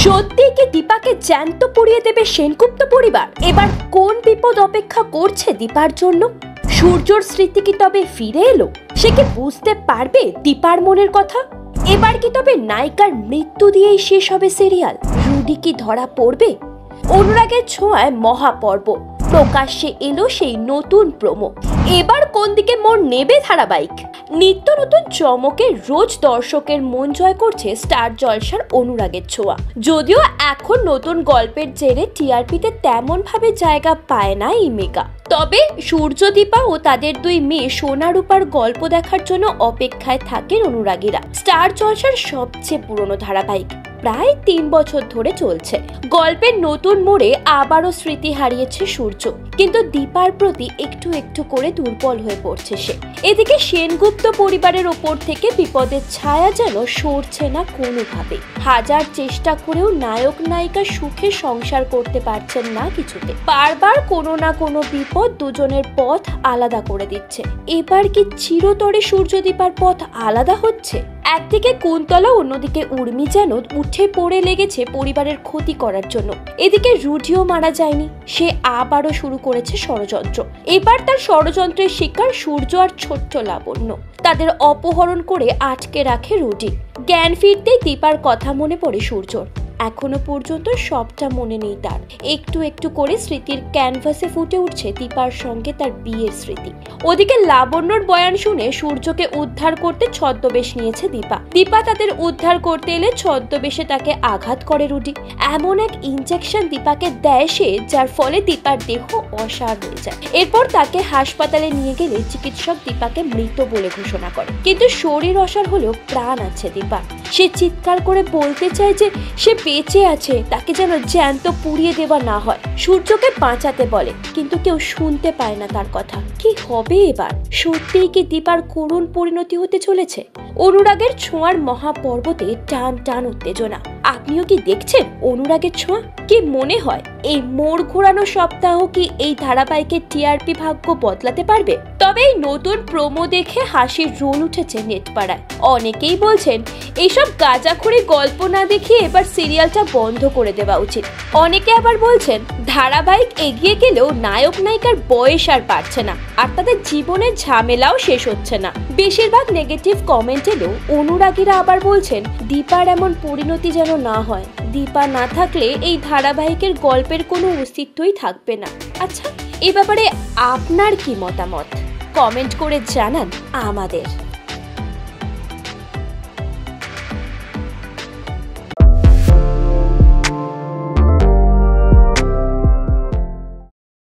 সত্যি কি দীপাকে জ্যান্ত পুড়িয়ে দেবে সেনগুপ্ত পরিবার? এবার কোন বিপদ অপেক্ষা করছে দীপার জন্য? সূর্যর স্মৃতি কি তবে ফিরে এলো? সে কি বুঝতে পারবে দীপার মনের কথা? এবার কি তবে নায়িকার মৃত্যু দিয়েই শেষ হবে সিরিয়াল? রুডি কি ধরা পড়বে? অনুরাগের ছোঁয়ায় মহাপর্ব প্রকাশ্যে এলো সেই নতুন প্রোমো। এবার কোন দিকে মোড় নেবে ধারাবাহিক? নিত্য নতুন চমকে রোজ দর্শকের মন জয় করছে স্টার জলসার অনুরাগের ছোঁয়া। যদিও এখন নতুন গল্পের জেরে টিআরপিতে তেমন ভাবে জায়গা পায় না এই মেগা, তবে সূর্য দীপা ও তাদের দুই মেয়ে সোনা রূপার গল্প দেখার জন্য অপেক্ষায় থাকেন অনুরাগীরা। স্টার জলসার সবচেয়ে পুরনো ধারাবাহিক, প্রায় 3 বছর ধরে চলছে। গল্পের নতুন মোড়ে আবারও স্মৃতি হারিয়েছে সূর্য, কিন্তু দীপার প্রতি একটু একটু করে দুর্বল হয়ে পড়ছে সে। এদিকে সেনগুপ্ত পরিবারের ওপর থেকে বিপদের ছায়া যেন সরছে না কোনোভাবে। হাজার চেষ্টা করেও নায়ক নায়িকা সুখে সংসার করতে পারছেন না কিছুতে। বারবার কোনো না কোনো বিপদ দুজনের পথ আলাদা করে দিচ্ছে। এবার কি চিরতরে সূর্য দীপার পথ আলাদা হচ্ছে? একদিকে কুন্তলা, অন্যদিকে উর্মি যেন উঠে পড়ে লেগেছে পরিবারের ক্ষতি করার জন্য। এদিকে রুডিও মারা যায়নি, সে আবারও শুরু করেছে ষড়যন্ত্র। এবার তার ষড়যন্ত্রের শিকার সূর্য আর ছোট্ট লাবণ্য। তাদের অপহরণ করে আটকে রাখে রুডি। জ্ঞান ফিরতেই দীপার কথা মনে পড়ে সূর্যর। এখনো পর্যন্ত সবটা মনে নেই তার। একটু একটু করে স্মৃতির ক্যানভাসে ফুটে উঠছে দীপার সঙ্গে তার বিয়ের স্মৃতি। ওদিকে লাবণ্যর বয়ান শুনে সূর্যকে উদ্ধার করতে ছদ্মবেশ নিয়েছে দীপা। দীপা তাদের উদ্ধার করতে এলে ছদ্মবেশে তাকে আঘাত করে রুডি। এমন এক ইনজেকশন দীপাকে দেয় সে, যার ফলে দীপার দেহ অসাড় হয়ে যায়। এরপর তাকে হাসপাতালে নিয়ে গেলে চিকিৎসক দীপাকে মৃত বলে ঘোষণা করে। কিন্তু শরীর অসাড় হলেও প্রাণ আছে দীপার। সে চিৎকার করে বলতে চায় যে সে বেঁচে আছে, তাকে যেন জ্যান্ত পুড়িয়ে দেওয়া না হয়। সূর্যকে বাঁচাতে বলে, কিন্তু কেউ শুনতে পায় না তার কথা। কি হবে এবার? সত্যিই কি দীপার করুণ পরিণতি হতে চলেছে? অনুরাগের ছোঁয়ার মহাপর্বতে টান টান উত্তেজনা। আপনিও কি দেখছেন অনুরাগের ছোঁয়া? কি মনে হয় এই মোড় ঘোরানো সপ্তাহ কি এই ধারাবাহিকের টিআরপি ভাগ্য বদলাতে পারবে? তবে এই নতুন প্রোমো দেখে হাসির রোল উঠেছে নেট পাড়ায়। অনেকেই বলছেন এইসব গাঁজাখুরি গল্প না দেখিয়ে এবার সিরিয়ালটা বন্ধ করে দেওয়া উচিত। অনেকে আবার বলছেন ধারাবাহিক এগিয়ে গেলেও নায়ক নায়িকার বয়স আর বাড়ছে না, আর তাদের জীবনের ঝামেলাও শেষ হচ্ছে না। বেশিরভাগ নেগেটিভ কমেন্ট এলেও অনুরাগীরা আবার বলছেন দীপার এমন পরিণতি যেন না হয়। দীপা না থাকলে এই ধারাবাহিকের গল্পের কোনো অস্তিত্বই থাকবে না। আচ্ছা, এই ব্যাপারে আপনার কি মতামত? কমেন্ট করে জানান আমাদের।